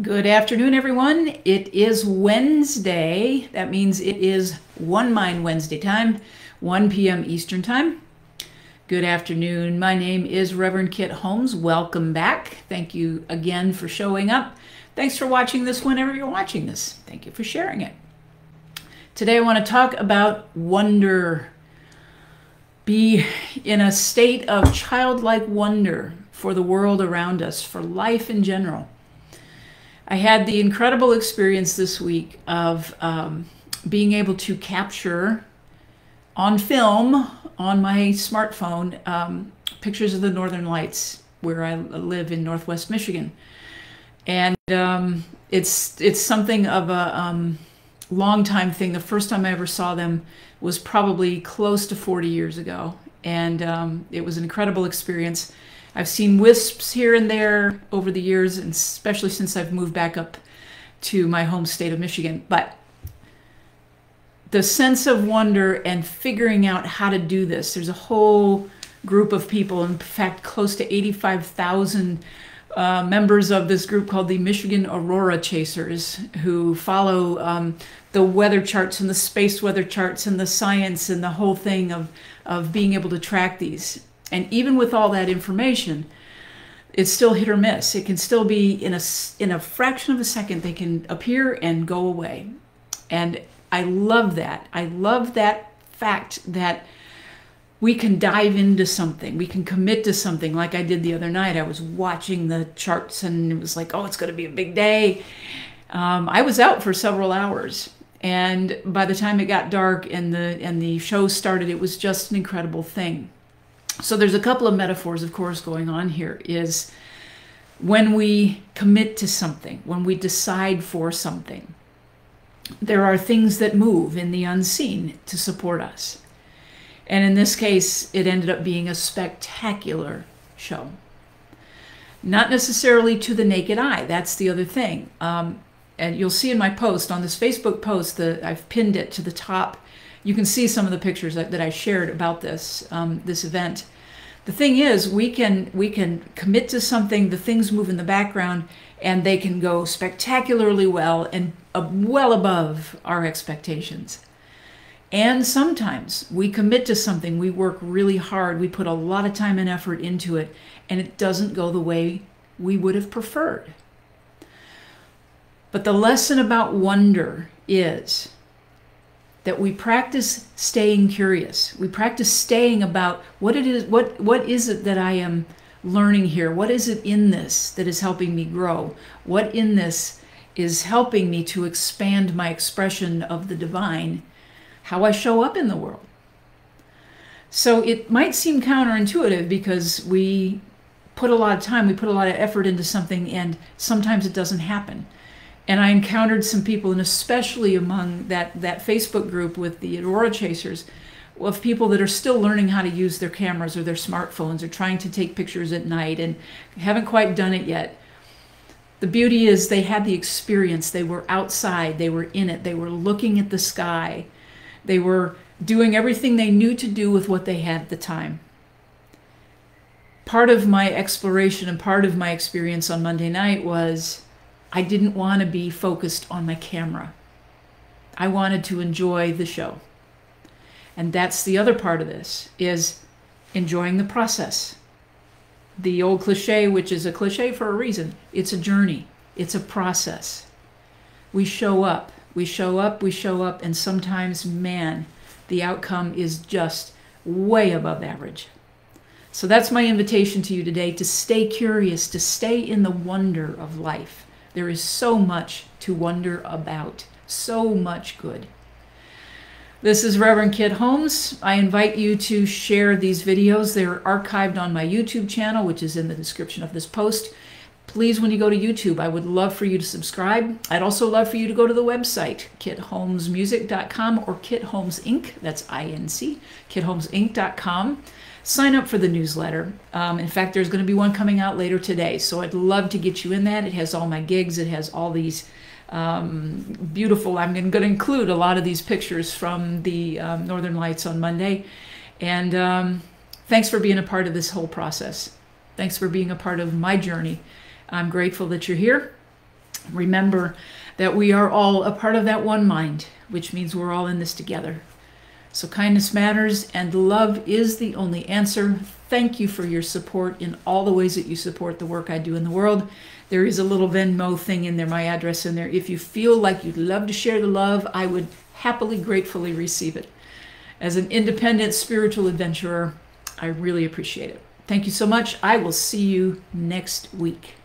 Good afternoon, everyone. It is Wednesday. That means it is One Mind Wednesday time, 1 p.m. Eastern Time. Good afternoon. My name is Reverend Kit Holmes. Welcome back. Thank you again for showing up. Thanks for watching this whenever you're watching this. Thank you for sharing it. Today I want to talk about wonder. Be in a state of childlike wonder for the world around us, for life in general. I had the incredible experience this week of being able to capture on film on my smartphone pictures of the Northern Lights where I live in Northwest Michigan. And it's something of a long time thing. The first time I ever saw them was probably close to 40 years ago. And it was an incredible experience. I've seen wisps here and there over the years, and especially since I've moved back up to my home state of Michigan. But the sense of wonder and figuring out how to do this, there's a whole group of people, in fact, close to 85,000 members of this group called the Michigan Aurora Chasers, who follow the weather charts and the space weather charts and the science and the whole thing of being able to track these. And even with all that information, it's still hit or miss. It can still be in a fraction of a second, they can appear and go away. And I love that. I love that fact that we can dive into something. We can commit to something like I did the other night. I was watching the charts and it was like, oh, it's going to be a big day. I was out for several hours. And by the time it got dark and the show started, it was just an incredible thing. So there's a couple of metaphors, of course, going on here. Is when we commit to something, when we decide for something, there are things that move in the unseen to support us. And in this case, it ended up being a spectacular show. Not necessarily to the naked eye. That's the other thing. And you'll see in my post, on this Facebook post, I've pinned it to the top. You can see some of the pictures that I shared about this this event. The thing is, we can commit to something, the things move in the background, and they can go spectacularly well and well above our expectations. And sometimes we commit to something, we work really hard, we put a lot of time and effort into it, and it doesn't go the way we would have preferred. But the lesson about wonder is that we practice staying curious. We practice staying about what it is, what is it that I am learning here? What is it in this that is helping me grow? What in this is helping me to expand my expression of the divine, how I show up in the world? So it might seem counterintuitive because we put a lot of time, we put a lot of effort into something, and sometimes it doesn't happen. And I encountered some people, and especially among that Facebook group with the Aurora Chasers, of people that are still learning how to use their cameras or their smartphones or trying to take pictures at night and haven't quite done it yet. The beauty is they had the experience. They were outside. They were in it. They were looking at the sky. They were doing everything they knew to do with what they had at the time. Part of my exploration and part of my experience on Monday night was I didn't want to be focused on my camera. I wanted to enjoy the show. And that's the other part of this, is enjoying the process. The old cliche, which is a cliche for a reason, it's a journey. It's a process. We show up, we show up, we show up, and sometimes, man, the outcome is just way above average. So that's my invitation to you today, to stay curious, to stay in the wonder of life. There is so much to wonder about, so much good. This is Reverend Kit Holmes. I invite you to share these videos. They're archived on my YouTube channel, which is in the description of this post. Please, when you go to YouTube, I would love for you to subscribe. I'd also love for you to go to the website, kitholmesmusic.com or Kit Holmes Inc. That's I-N-C, kitholmesinc.com. Sign up for the newsletter. In fact, there's going to be one coming out later today, so I'd love to get you in that. It has all my gigs. It has all these beautiful, I'm going to include a lot of these pictures from the Northern Lights on Monday. And thanks for being a part of this whole process. Thanks for being a part of my journey. I'm grateful that you're here. Remember that we are all a part of that one mind, which means we're all in this together. So kindness matters, and love is the only answer. Thank you for your support in all the ways that you support the work I do in the world. There is a little Venmo thing in there, my address in there. If you feel like you'd love to share the love, I would happily, gratefully receive it. As an independent spiritual adventurer, I really appreciate it. Thank you so much. I will see you next week.